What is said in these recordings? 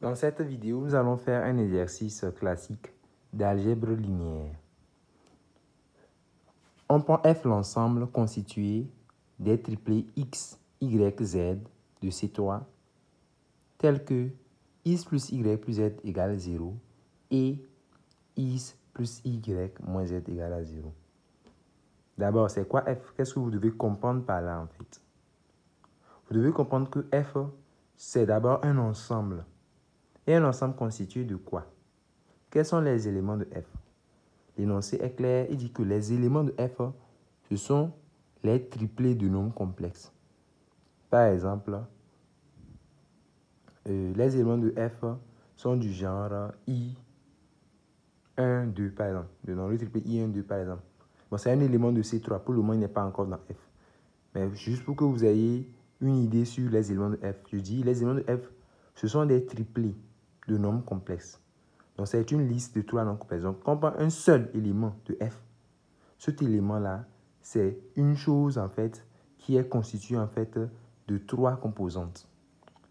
Dans cette vidéo, nous allons faire un exercice classique d'algèbre linéaire. On prend F l'ensemble constitué des triplés X, Y, Z de C3 tels que X plus Y plus Z égale 0 et X plus Y moins Z égale à 0. D'abord, c'est quoi F? Qu'est-ce que vous devez comprendre par là en fait? Vous devez comprendre que F, c'est d'abord un ensemble. Et un ensemble constitué de quoi? Quels sont les éléments de F? L'énoncé est clair, il dit que les éléments de F, ce sont les triplés de nombres complexes. Par exemple, les éléments de F sont du genre I1, 2 par exemple. Le triplé I1, 2 par exemple. Bon, c'est un élément de C3. Pour le moment, il n'est pas encore dans F. Mais juste pour que vous ayez une idée sur les éléments de F, je dis les éléments de F, ce sont des triplés de nombres complexes. Donc, c'est une liste de 3 nombres complexes. Donc, quand on prend un seul élément de F, cet élément-là, c'est une chose, en fait, qui est constituée, en fait, de 3 composantes.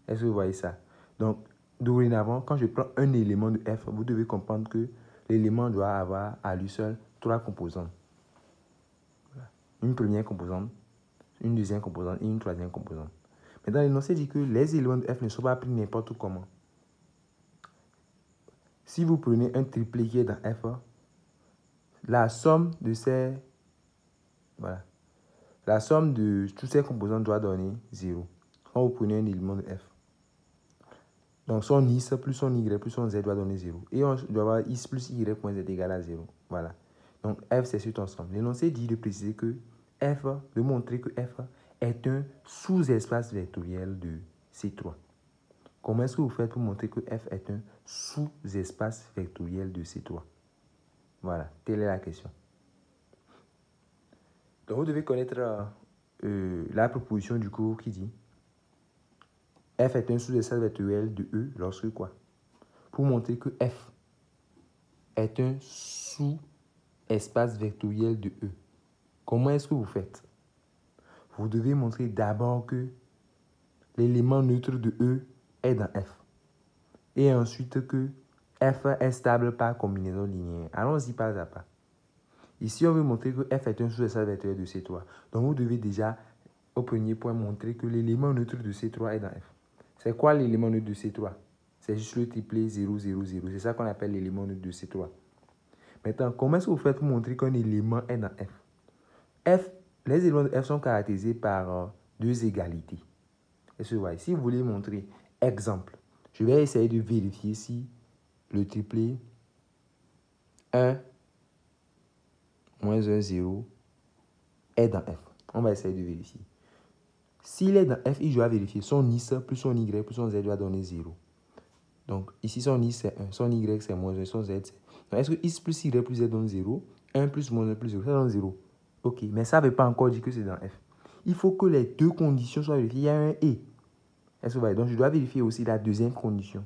Est-ce que vous voyez ça? Donc, dorénavant, quand je prends un élément de F, vous devez comprendre que l'élément doit avoir à lui seul 3 composantes. Voilà. Une première composante, une deuxième composante et une troisième composante. Maintenant, l'énoncé dit que les éléments de F ne sont pas pris n'importe comment. Si vous prenez un triplé qui est dans F, la somme de ces... Voilà. La somme de tous ces composants doit donner 0. Quand vous prenez un élément de F. Donc, son X plus son Y plus son Z doit donner 0. Et on doit avoir X plus Y moins Z égale à 0. Voilà. Donc, F, c'est cet ensemble. L'énoncé dit de préciser que F, de montrer que F est un sous-espace vectoriel de C3. Comment est-ce que vous faites pour montrer que F est un sous-espace vectoriel de C3? Voilà, telle est la question. Donc, vous devez connaître la proposition du cours qui dit F est un sous-espace vectoriel de E lorsque quoi? Pour montrer que F est un sous-espace vectoriel de E. Comment est-ce que vous faites? Vous devez montrer d'abord que l'élément neutre de E est dans F. Et ensuite que F est stable par combinaison linéaire. Allons-y pas à pas. Ici, on veut montrer que F est un sous-espace vectoriel de C3. Donc, vous devez déjà, au premier point, montrer que l'élément neutre de C3 est dans F. C'est quoi l'élément neutre de C3? C'est juste le triplé 0, 0, 0. C'est ça qu'on appelle l'élément neutre de C3. Maintenant, comment est-ce que vous faites pour montrer qu'un élément est dans F? Les éléments de F sont caractérisés par deux égalités. Est-ce que vous voyez? Si vous voulez montrer, exemple, je vais essayer de vérifier si le triplé 1 moins 1, 0 est dans F. On va essayer de vérifier. S'il est dans F, il doit vérifier son X plus son Y plus son Z doit donner 0. Donc, ici, son X c'est 1, son Y c'est moins 1, son Z c'est... Donc, est-ce que X plus Y plus Z donne 0? 1 plus moins 1 plus 0, ça donne 0. Ok, mais ça ne veut pas encore dire que c'est dans F. Il faut que les deux conditions soient vérifiées. Il y a un et. Est-ce que vous voyez? Donc, je dois vérifier aussi la deuxième condition.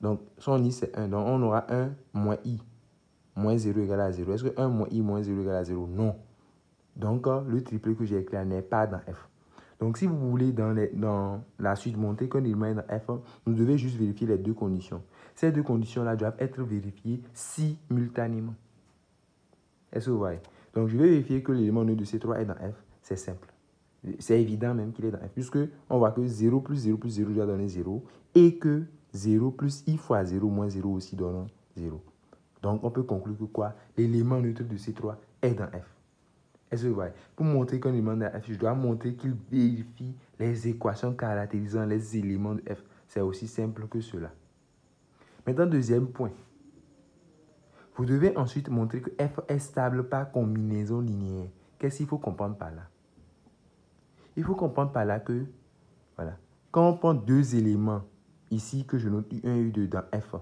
Donc, son X c'est 1. Donc, on aura 1 moins I moins 0 égale à 0. Est-ce que 1 moins I moins 0 égale à 0? Non. Donc, le triplé que j'ai écrit là n'est pas dans F. Donc, si vous voulez dans la suite montrer qu'un élément est dans F, vous devez juste vérifier les deux conditions. Ces deux conditions-là doivent être vérifiées simultanément. Est-ce que vous voyez? Donc, je vais vérifier que l'élément neutre de C3 est dans F. C'est simple. C'est évident même qu'il est dans F, puisque on voit que 0 plus 0 plus 0 doit donner 0 et que 0 plus I fois 0 moins 0 aussi donne 0. Donc, on peut conclure que quoi? L'élément neutre de C3 est dans F. Est-ce que vous voyez? Pour montrer qu'un élément de F, je dois montrer qu'il vérifie les équations caractérisant les éléments de F. C'est aussi simple que cela. Maintenant, deuxième point. Vous devez ensuite montrer que F est stable par combinaison linéaire. Qu'est-ce qu'il faut comprendre par là? Il faut comprendre par là que, voilà, quand on prend deux éléments, ici que je note U1 et U2 dans F,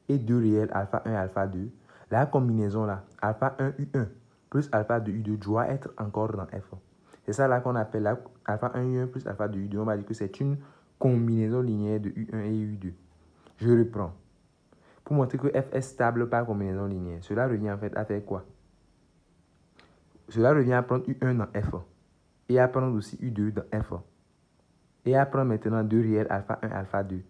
et deux réels alpha 1 et alpha 2, la combinaison là, alpha 1 U1 plus alpha 2 U2 doit être encore dans F. C'est ça là qu'on appelle la alpha 1 U1 plus alpha 2 U2. On va dire que c'est une combinaison linéaire de U1 et U2. Je reprends. Pour montrer que F est stable par combinaison linéaire, cela revient en fait à faire quoi? Cela revient à prendre U1 dans F et à prendre aussi U2 dans F et à prendre maintenant deux réels alpha 1 alpha 2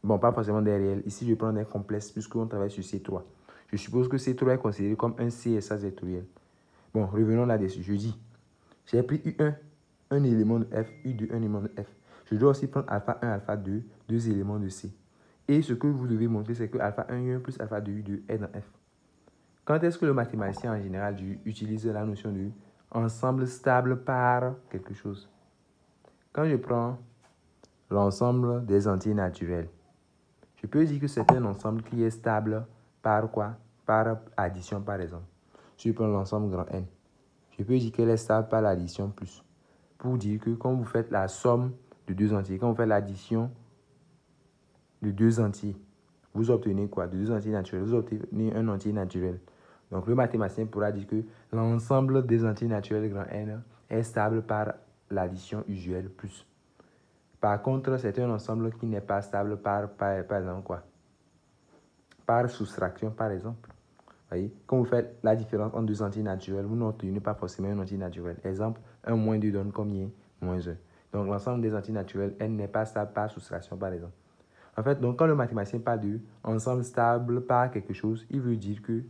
Bon, pas forcément des réels. Ici, je prends des complexes puisqu'on travaille sur C3. Je suppose que C3 est considéré comme un CSA vectoriel. Bon, revenons là-dessus. Je dis, j'ai pris U1, un élément de F, U2, un élément de F. Je dois aussi prendre alpha 1, alpha 2, deux éléments de C. Et ce que vous devez montrer, c'est que alpha 1, U1 plus alpha 2, U2 est dans F. Quand est-ce que le mathématicien en général utilise la notion de ensemble stable par quelque chose? Quand je prends l'ensemble des entiers naturels, je peux dire que c'est un ensemble qui est stable par quoi? Par addition, par exemple. Si je prends l'ensemble grand N, je peux dire qu'elle est stable par l'addition plus. Pour dire que quand vous faites la somme de deux entiers, quand vous faites l'addition de deux entiers, vous obtenez quoi? De deux entiers naturels, vous obtenez un entier naturel. Donc, le mathématicien pourra dire que l'ensemble des entiers naturels grand N est stable par l'addition usuelle plus. Par contre, c'est un ensemble qui n'est pas stable par exemple, quoi? Par soustraction, par exemple. Voyez? Quand vous faites la différence entre deux entiers naturels, vous n'obtenez pas forcément un entier naturel. Exemple, 1 moins 2 donne combien? Moins 1. Donc, l'ensemble des entiers naturels, N n'est pas stable par soustraction, par exemple. En fait, donc, quand le mathématicien parle de ensemble stable par quelque chose, il veut dire que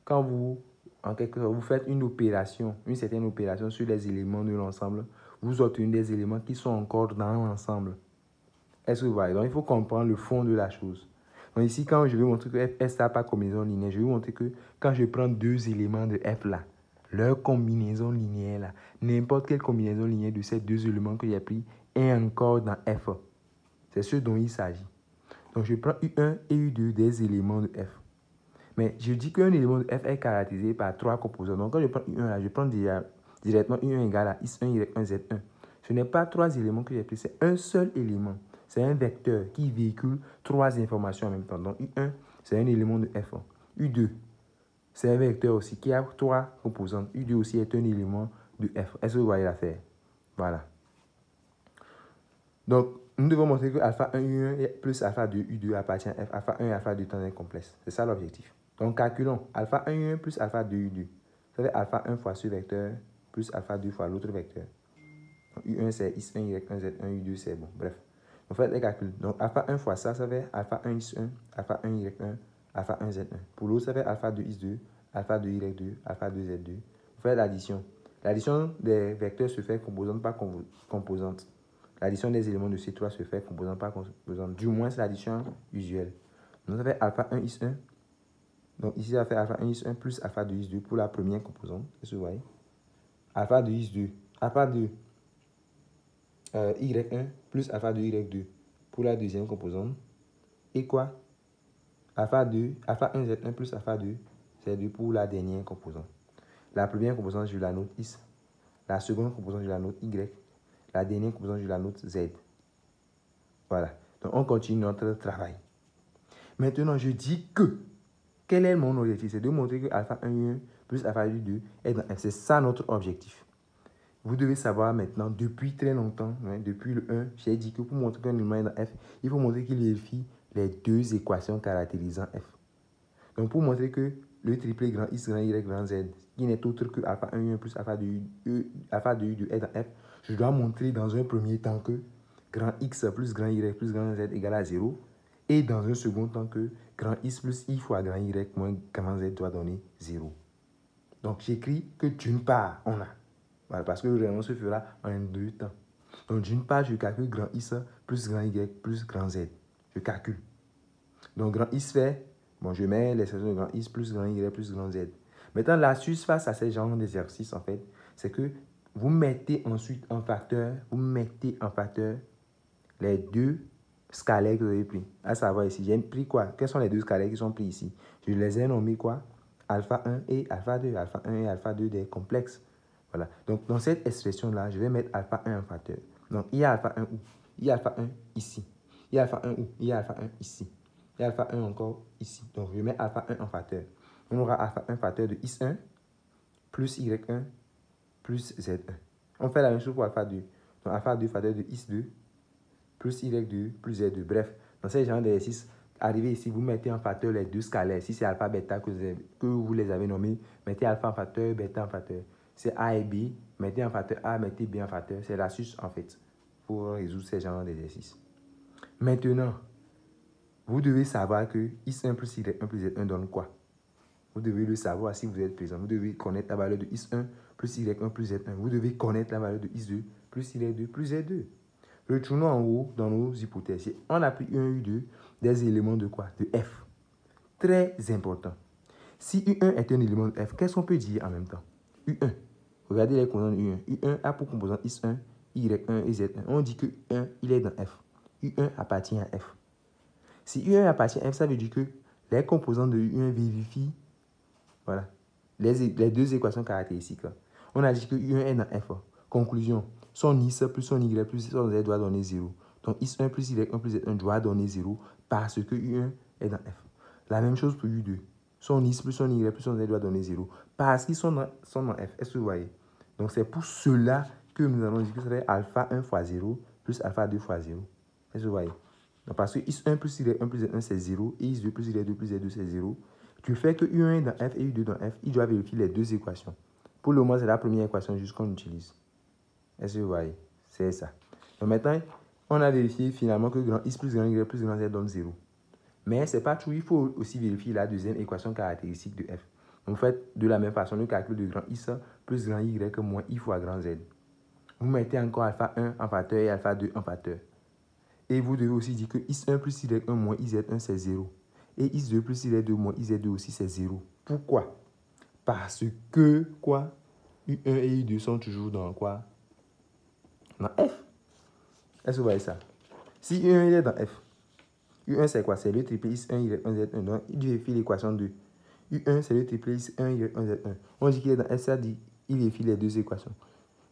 quand vous, en quelque sorte, vous faites une opération, une certaine opération sur les éléments de l'ensemble, vous obtenez des éléments qui sont encore dans l'ensemble. Est-ce que vous voyez? Donc, il faut comprendre le fond de la chose. Donc, ici, quand je vais montrer que F est stable par combinaison linéaire, je vais vous montrer que quand je prends deux éléments de F là, leur combinaison linéaire là, n'importe quelle combinaison linéaire de ces deux éléments que j'ai pris est encore dans F. C'est ce dont il s'agit. Donc, je prends U1 et U2 des éléments de F. Mais je dis qu'un élément de F est caractérisé par trois composants. Donc, quand je prends U1 là, je prends directement U1 égale à X1, Y1, Z1. Ce n'est pas trois éléments que j'ai pris, c'est un seul élément. C'est un vecteur qui véhicule trois informations en même temps. Donc, U1, c'est un élément de F. U2, c'est un vecteur aussi qui a trois composantes. U2 aussi est un élément de F. Est-ce que vous voyez l'affaire? Voilà. Donc, nous devons montrer que alpha 1 U1 plus alpha 2 U2 appartient à F. Alpha 1 et alpha 2 étant un complexe. C'est ça l'objectif. Donc, calculons alpha 1 U1 plus alpha 2 U2. Ça fait alpha 1 fois ce vecteur plus alpha 2 fois l'autre vecteur. Donc, U1 c'est X1, Y1, Z1, U2 c'est bon. Bref. On fait les calculs. Donc, alpha 1 fois ça, ça fait alpha 1 X1, alpha 1 Y1, alpha 1 Z1. Pour l'autre, ça fait alpha 2 X2, alpha 2 Y2, alpha 2 Z2. Vous faites l'addition. L'addition des vecteurs se fait composante par composante. L'addition des éléments de C3 se fait composante par composante. Du moins, c'est l'addition usuelle. Donc, ça fait alpha 1 X1. Donc, ici, ça fait alpha 1 X1 plus alpha 2 X2 pour la première composante. Est-ce que vous voyez? Alpha 2 X2. Alpha 2 Y1 plus alpha 2 Y2 pour la deuxième composante. Et quoi? Alpha 2, alpha 1 Z1 plus alpha 2 Z2 pour la dernière composante. La première composante, je la note X. La seconde composante, je la note Y. La dernière composante, je la note Z. Voilà. Donc, on continue notre travail. Maintenant, je dis que, quel est mon objectif? C'est de montrer que alpha 1 plus alpha 2 est dans F. C'est ça notre objectif. Vous devez savoir maintenant, depuis très longtemps, depuis le 1, j'ai dit que pour montrer qu'un élément est dans F, il faut montrer qu'il vérifie les deux équations caractérisant F. Donc, pour montrer que le triplé grand X, grand Y, grand Z, qui n'est autre que alpha 1 plus alpha 2 U2 est dans F, je dois montrer dans un premier temps que grand X plus grand Y plus grand Z égale à 0. Et dans un second temps que grand X plus I fois grand Y moins grand Z doit donner 0. Donc, j'écris que d'une part, on a. Voilà, parce que le raisonnement se fera en deux temps. Donc, d'une part, je calcule grand X plus grand Y plus grand Z. Je calcule. Donc, grand X fait, bon, je mets l'expression de grand X plus grand Y plus grand Z. Maintenant, l'astuce face à ces genres d'exercices, en fait, c'est que vous mettez ensuite en facteur, les deux scalaires que vous avez pris. À savoir ici, j'ai pris quoi? Quels sont les deux scalaires qui sont pris ici? Je les ai nommés quoi? Alpha 1 et alpha 2. Alpha 1 et alpha 2 des complexes. Voilà. Donc, dans cette expression-là, je vais mettre alpha 1 en facteur. Donc, il y a alpha 1 où? Il y a alpha 1 ici. Il y a alpha 1 où? Il y a alpha 1 ici. Il y a alpha 1 encore ici. Donc, je mets alpha 1 en facteur. On aura alpha 1 facteur de X1 plus Y1 plus Z1. On fait la même chose pour alpha 2. Donc, alpha 2 facteur de X2 plus Y2 plus Z2. Bref, dans ce genre d'exercice, arrivé ici, vous mettez en facteur les deux scalaires. Si c'est alpha, bêta que vous les avez nommés, mettez alpha en facteur, bêta en facteur. C'est A et B, mettez en facteur A, mettez B en facteur. C'est l'astuce en fait pour résoudre ces genres d'exercices. Maintenant, vous devez savoir que X1 plus Y1 plus Z1 donne quoi? Vous devez le savoir si vous êtes présent. Vous devez connaître la valeur de X1 plus Y1 plus Z1. Vous devez connaître la valeur de X2 plus Y2 plus Z2. Retournons en haut dans nos hypothèses. On a pris U1, U2, des éléments de quoi? De F. Très important. Si U1 est un élément de F, qu'est-ce qu'on peut dire en même temps? U1. Regardez les composants de U1. U1 a pour composant X1, Y1 et Z1. On dit que U1, il est dans F. U1 appartient à F. Si U1 appartient à F, ça veut dire que les composants de U1 vérifient voilà, les deux équations caractéristiques. Là. On a dit que U1 est dans F. Conclusion, son X plus son Y plus son Z doit donner 0. Donc X1 plus Y1 plus Z1 doit donner 0 parce que U1 est dans F. La même chose pour U2. Son X plus son Y plus son Z doit donner 0 parce qu'ils sont dans F. Est-ce que vous voyez? Donc c'est pour cela que nous allons dire que ça serait alpha 1 fois 0 plus alpha 2 fois 0. Est-ce que vous voyez? Donc parce que X1 plus Y1 plus Z1 c'est 0 et X2 plus Y2 plus Z2 c'est 0. Tu fais que U1 est dans F et U2 dans F, il doit vérifier les deux équations. Pour le moment, c'est la première équation juste qu'on utilise. Est-ce que vous voyez? C'est ça. Donc maintenant, on a vérifié finalement que grand X plus grand Y plus grand Z donne 0. Mais ce n'est pas tout, il faut aussi vérifier la deuxième équation caractéristique de F. Donc vous faites de la même façon le calcul de grand X plus grand Y moins I fois grand Z. Vous mettez encore alpha 1 en facteur et alpha 2 en facteur. Et vous devez aussi dire que X1 plus Y1 moins IZ1 c'est 0. Et X2 plus Y2 moins IZ2 aussi c'est 0. Pourquoi? Parce que quoi? U1 et U2 sont toujours dans quoi? Dans F. Est-ce que vous voyez ça? Si U1 est dans F, U1 c'est quoi? C'est le triplé X1, Y1, Z1. Donc il vérifie l'équation 2. U1 c'est le triplé X1, Y1, Z1. On dit qu'il est dans F, ça dit il vérifie les deux équations.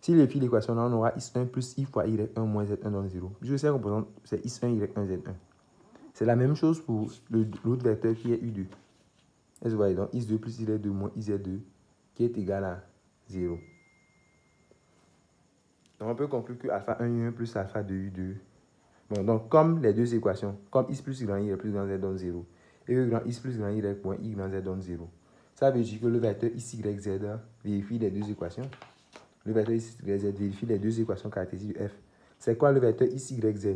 S'il vérifie l'équation là, on aura X1 plus I fois Y1 moins Z1 donne 0. Je sais composante, c'est X1, Y1, Z1. C'est la même chose pour l'autre vecteur qui est U2. Est-ce que vous voyez? Donc, X2 plus Y2 moins IZ2 qui est égal à 0. Donc, on peut conclure que alpha 1 U1 plus alpha 2 U2. Bon, donc, comme les deux équations, comme X plus grand Y plus grand Z donne 0, et que grand X plus grand Y moins Y grand Z donne 0, ça veut dire que le vecteur XYZ vérifie les deux équations. Le vecteur XYZ vérifie les deux équations caractéristiques de F. C'est quoi le vecteur XYZ?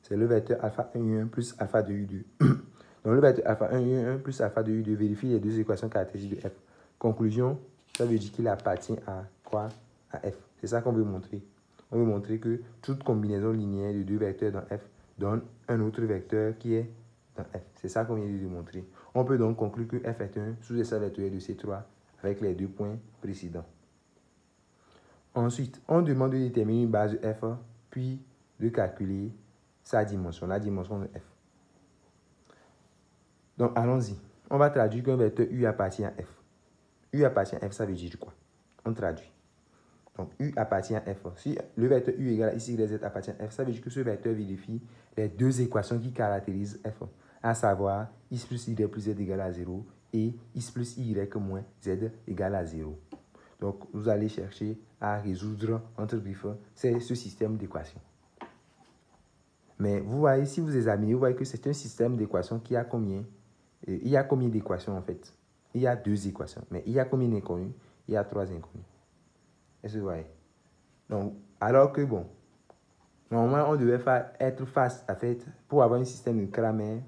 C'est le vecteur alpha 1 U1 plus alpha 2 U2. Donc, le vecteur alpha 1 U1 plus alpha 2 U2 vérifie les deux équations caractéristiques de F. Conclusion, ça veut dire qu'il appartient à quoi? À F. C'est ça qu'on veut montrer. On veut montrer que toute combinaison linéaire de deux vecteurs dans F donne un autre vecteur qui est dans F. C'est ça qu'on vient de démontrer. On peut donc conclure que F est un sous-espace vectoriel de C3 avec les deux points précédents. Ensuite, on demande de déterminer une base de F, puis de calculer sa dimension, la dimension de F. Donc, allons-y. On va traduire qu'un vecteur U appartient à F. U appartient à F, ça veut dire quoi? On traduit. Donc, U appartient à F. Si le vecteur U égale à X, Y, Z appartient à F, ça veut dire que ce vecteur vérifie les deux équations qui caractérisent F, à savoir X plus Y plus Z égale à 0 et X plus Y moins Z égale à 0. Donc, vous allez chercher à résoudre, entre griffes, ce système d'équations. Mais vous voyez, si vous examinez, vous voyez que c'est un système d'équations qui a combien? Il y a combien d'équations en fait? Il y a deux équations. Mais il y a combien d'inconnus? Il y a trois inconnus. Est-ce que vous voyez? Donc, alors que bon, normalement, on devait être face à fait, pour avoir un système de Cramer,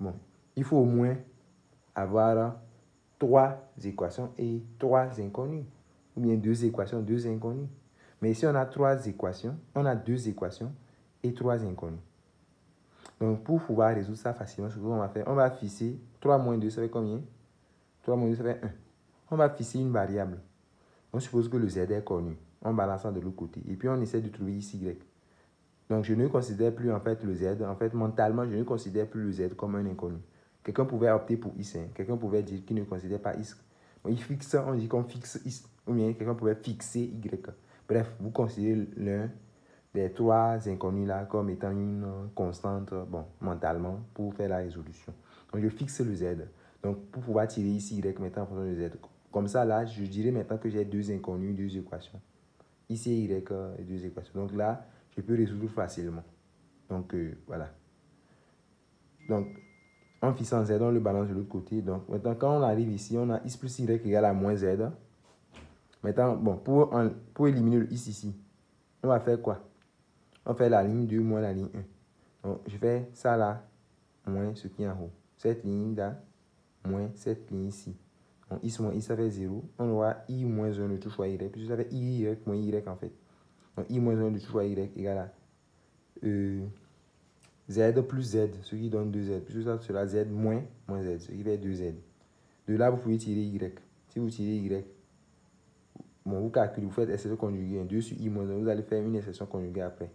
bon, il faut au moins avoir trois équations et trois inconnus. Ou bien deux équations, deux inconnus. Mais ici, on a trois équations, on a deux équations et trois inconnus. Donc, pour pouvoir résoudre ça facilement, ce qu'on va faire, on va fixer 3 moins 2, ça fait combien? 3 moins 2, ça fait 1. On va fixer une variable. On suppose que le Z est connu, en balançant de l'autre côté. Et puis, on essaie de trouver ici Y. Donc, je ne considère plus en fait le Z. En fait, mentalement, je ne considère plus le Z comme un inconnu. Quelqu'un pouvait opter pour X. Quelqu'un pouvait dire qu'il ne considère pas X. Bon, il fixe, on dit qu'on fixe X. Ou bien quelqu'un pouvait fixer Y. Bref, vous considérez l'un des trois inconnus là comme étant une constante, bon, mentalement, pour faire la résolution. Donc, je fixe le Z. Donc, pour pouvoir tirer ici Y maintenant en fonction de Z. Comme ça, là, je dirais maintenant que j'ai deux inconnus, deux équations. Ici, Y et deux équations. Donc là, je peux résoudre facilement. Donc, voilà. Donc, en fixant Z, on le balance de l'autre côté. Donc, maintenant, quand on arrive ici, on a X plus Y égale à moins Z. Maintenant, bon, pour éliminer le X ici, on va faire quoi? On fait la ligne 2 moins la ligne 1. Donc, je fais ça là. moins ce qui est en haut. Cette ligne-là, moins cette ligne ici. Donc, x moins i, ça fait 0. On aura i moins 1 de tout fois y, puisque ça fait y moins y en fait. Donc, i moins 1 de tout fois y égale à z plus z, ce qui donne 2z. Puisque ça sera z moins z, ce qui fait 2z. De là, vous pouvez tirer y. Si vous tirez y, bon, vous calculez, vous faites exception conjuguée. 2 sur i moins 1, vous allez faire une exception conjuguée après.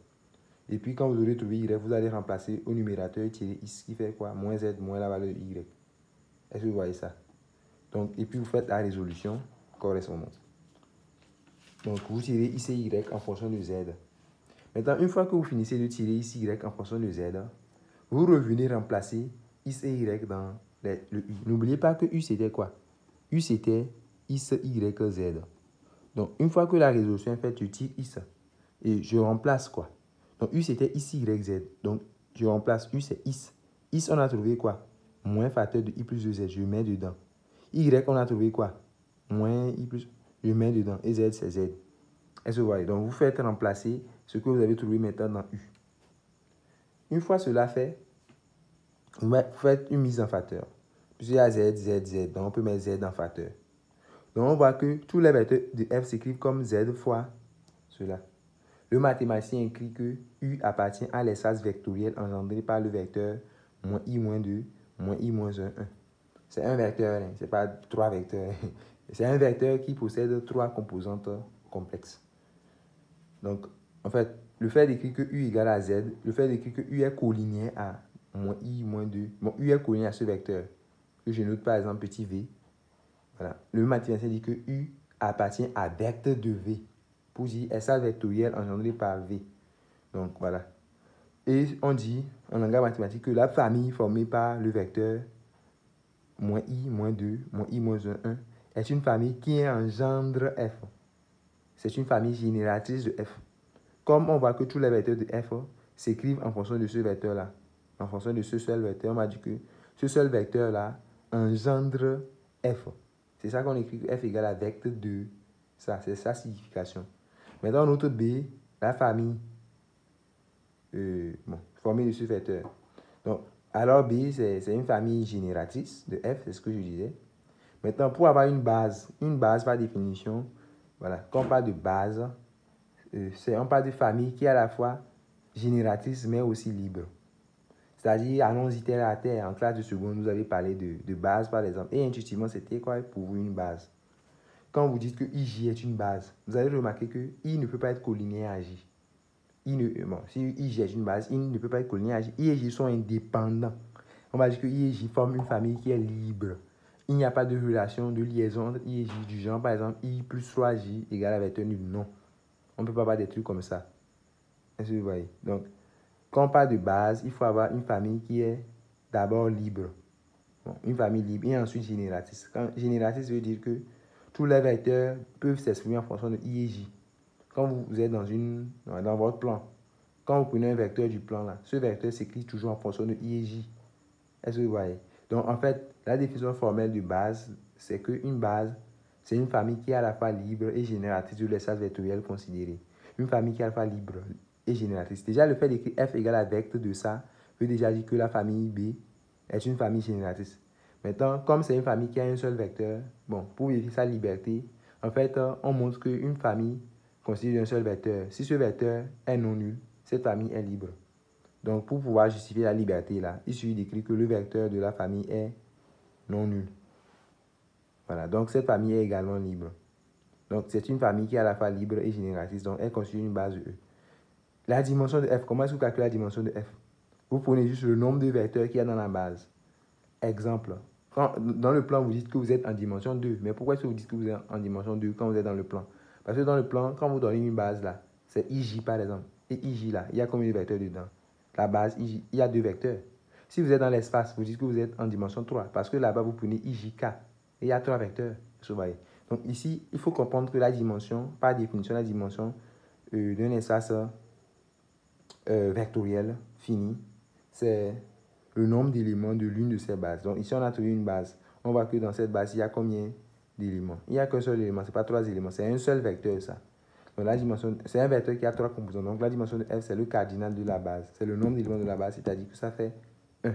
Et puis, quand vous aurez trouvé y, vous allez remplacer au numérateur et tirer ici, qui fait quoi? Moins z moins la valeur de y. Est-ce que vous voyez ça? Donc, et puis, vous faites la résolution correspondante. Donc, vous tirez ici y en fonction de z. Maintenant, une fois que vous finissez de tirer ici y en fonction de z, vous revenez remplacer x et y dans le u. N'oubliez pas que u, c'était quoi? U, c'était x, y, z. Donc, une fois que la résolution est faite, je tire x et je remplace quoi? Donc, u, c'était x, y, z. Donc, je remplace u, c'est x. X, on a trouvé quoi? Moins facteur de i plus 2z, je mets dedans. Y, on a trouvé quoi? Moins i plus, je mets dedans. Et z, c'est z. Est-ce que vous voyez? Donc, vous faites remplacer ce que vous avez trouvé maintenant dans u. Une fois cela fait, vous faites une mise en facteur. Puisqu'il y a z, z, z. Donc, on peut mettre z en facteur. Donc, on voit que tous les vecteurs de f s'écrivent comme z fois cela. Le mathématicien écrit que u appartient à l'espace vectoriel engendré par le vecteur moins i moins 2, moins i moins 1, 1. C'est un vecteur, hein, ce n'est pas 3 vecteurs. C'est un vecteur qui possède 3 composantes complexes. Donc, en fait, le fait d'écrire que u égale à z, le fait d'écrire que u est collinéaire à moins i moins 2, bon, u est collinéaire à ce vecteur, que je note par exemple petit v. Voilà. Le mathématicien dit que u appartient à vecteur de v, pour dire espace vectoriel engendré par v. Donc, voilà. Et on dit, en langage mathématique, que la famille formée par le vecteur moins i, moins 2, moins i, moins 1, 1, est une famille qui engendre f. C'est une famille génératrice de f. Comme on voit que tous les vecteurs de f s'écrivent en fonction de ce vecteur-là, en fonction de ce seul vecteur, on m'a dit que ce seul vecteur-là engendre f. C'est ça qu'on écrit f égale à vecteur de ça, c'est sa signification. Maintenant, notre b, la famille formée de ce vecteur. Donc, alors B, c'est une famille génératrice de f, c'est ce que je disais. Maintenant, pour avoir une base par définition, voilà, quand on parle de base, on parle de famille qui est à la fois génératrice mais aussi libre. C'est-à-dire, allons-y terre à terre. En classe de seconde, vous avez parlé de base, par exemple. Et intuitivement, c'était quoi pour vous une base? Quand vous dites que IJ est une base, vous allez remarquer que I ne peut pas être collinéaire à J. Si IJ est une base, I ne peut pas être collinéaire à J. I et J sont indépendants. On va dire que I et J forment une famille qui est libre. Il n'y a pas de relation, de liaison entre I et J du genre, par exemple, I plus 3J égale à vecteur nul. Non. On ne peut pas avoir des trucs comme ça. Est-ce que vous voyez? Donc, quand on parle de base, il faut avoir une famille qui est d'abord libre. Bon, une famille libre et ensuite génératrice. Génératrice veut dire que tous les vecteurs peuvent s'exprimer en fonction de I et J. Quand vous êtes dans votre plan, quand vous prenez un vecteur du plan là, ce vecteur s'écrit toujours en fonction de I et J. Est-ce que vous voyez? Donc, en fait, la définition formelle de base, c'est qu'une base, c'est une famille qui est à la fois libre et génératrice de l'espace vectoriel considéré. Une famille qui est à la fois libre et génératrice. Déjà, le fait d'écrire f égale à vecteur de ça veut déjà dire que la famille B est une famille génératrice. Maintenant, comme c'est une famille qui a un seul vecteur, bon, pour vérifier sa liberté, en fait, on montre qu'une famille constituée d'un seul vecteur. Si ce vecteur est non nul, cette famille est libre. Donc, pour pouvoir justifier la liberté, là, il suffit d'écrire que le vecteur de la famille est non nul. Voilà, donc cette famille est également libre. Donc, c'est une famille qui est à la fois libre et génératrice, donc elle constitue une base de E. La dimension de f, comment est-ce que vous calculez la dimension de f? Vous prenez juste le nombre de vecteurs qu'il y a dans la base. Exemple, dans le plan, vous dites que vous êtes en dimension 2. Mais pourquoi est-ce que vous dites que vous êtes en dimension 2 quand vous êtes dans le plan? Parce que dans le plan, quand vous donnez une base là, c'est IJ par exemple. Et IJ là, il y a combien de vecteurs dedans? La base IJ, il y a 2 vecteurs. Si vous êtes dans l'espace, vous dites que vous êtes en dimension 3. Parce que là-bas, vous prenez IJK. Et il y a 3 vecteurs. Vous voyez. Donc ici, il faut comprendre que la dimension, par définition, la dimension d'un espace vectoriel fini, c'est le nombre d'éléments de l'une de ces bases. Donc ici, on a trouvé une base. On voit que dans cette base, il y a combien d'éléments? Il n'y a qu'un seul élément, ce n'est pas 3 éléments, c'est un seul vecteur, ça. Donc la dimension, c'est un vecteur qui a 3 composants. Donc la dimension de f, c'est le cardinal de la base. C'est le nombre d'éléments de la base, c'est-à-dire que ça fait 1.